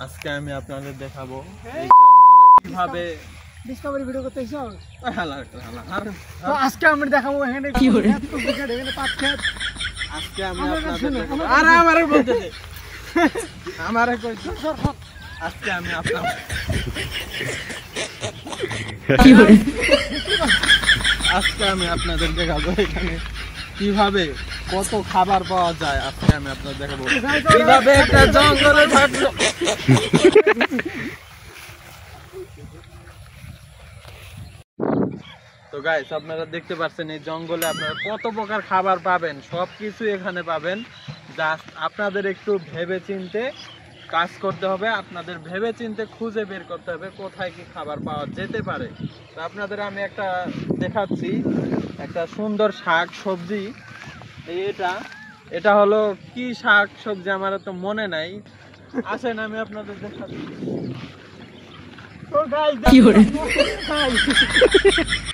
আজকে আমি আপনাদের দেখাবো এই জঙ্গলে কিভাবে ডিসকভারি ভিডিও করতে এসো। আজকে আমরা দেখাবো এখানে কি করে এখানে পাট ক্ষেত। আজকে আমি আপনাদের দেখাবো। আরে আমারে বলতে দে, আমারে কই আজকে আমি আপনাদের কি করে আজকে আমি আপনাদের দেখাবো এখানে কিভাবে কত খাবার পাওয়া যায়। আজকে আমি আপনাদের দেখাবো কিভাবে একটা জঙ্গলে থাকলো। তো গাইস আপনারা দেখতে পাচ্ছেন এই জঙ্গলে আপনারা কত প্রকার খাবার পাবেন, সবকিছু এখানে পাবেন। জাস্ট আপনাদের একটু ভেবে চিন্তে কাজ করতে হবে, আপনাদের ভেবে চিন্তে খুঁজে বের করতে হবে কোথায় কি খাবার পাওয়া যেতে পারে। তো আপনাদের আমি একটা দেখাচ্ছি, একটা সুন্দর শাক সবজি। এটা হলো কি শাক সবজি আমার তো মনে নাই, আসেন আমি আপনাদের দেখাচ্ছি।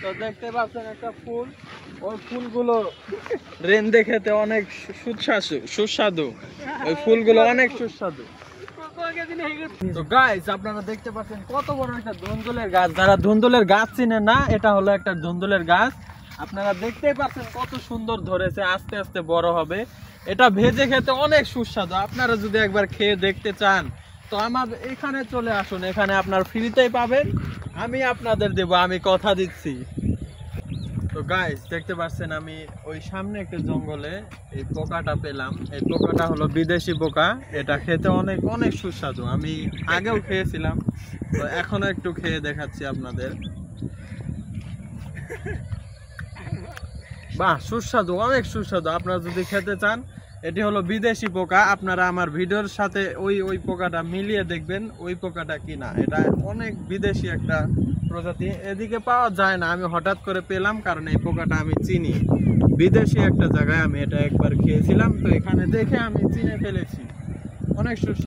তো দেখতে পাচ্ছেন একটা ফুল, ওই ফুলগুলো রেন্দে খেতে অনেক সুস্বাদু, ওই ফুলগুলো অনেক সুস্বাদু। তো গাইস আপনারা দেখতে পাচ্ছেন কত বড় একটা ধুন্দুলের গাছ। যারা ধুন্দুলের গাছ চিনেন না, এটা হলো একটা ধুন্দুলের গাছ। আপনারা দেখতেই পাচ্ছেন কত সুন্দর ধরেছে, আস্তে আস্তে বড় হবে। এটা ভেজে খেতে অনেক সুস্বাদু। আপনারা যদি একবার খেয়ে দেখতে চান তো আমার এখানে চলে আসুন, এখানে আপনার ফ্রিতেই পাবেন, আমি আপনাদের দেব, আমি কথা দিচ্ছি। তো গাইস দেখতে পাচ্ছেন আমি ওই সামনে একটা জঙ্গলে এই পোকাটা পেলাম। এই পোকাটা হলো বিদেশি পোকা, এটা খেতে অনেক অনেক সুস্বাদু। আমি আগেও খেয়েছিলাম, তো এখনো একটু খেয়ে দেখাচ্ছি আপনাদের। বাহ, সুস্বাদু, অনেক সুস্বাদু। আপনারা যদি খেতে চান, এটি হলো বিদেশি পোকা। আপনারা আমার ভিডিওর সাথে ওই পোকাটা মিলিয়ে দেখবেন ওই পোকাটা কিনা। এটা অনেক বিদেশি একটা প্রজাতি, এদিকে পাওয়া যায় না। আমি হঠাৎ করে পেলাম, কারণ এই পোকাটা আমি চিনি। বিদেশি একটা জায়গায় আমি এটা একবার খেয়েছিলাম, তো এখানে দেখে আমি চিনে ফেলেছি। অনেক সুস্বাদু।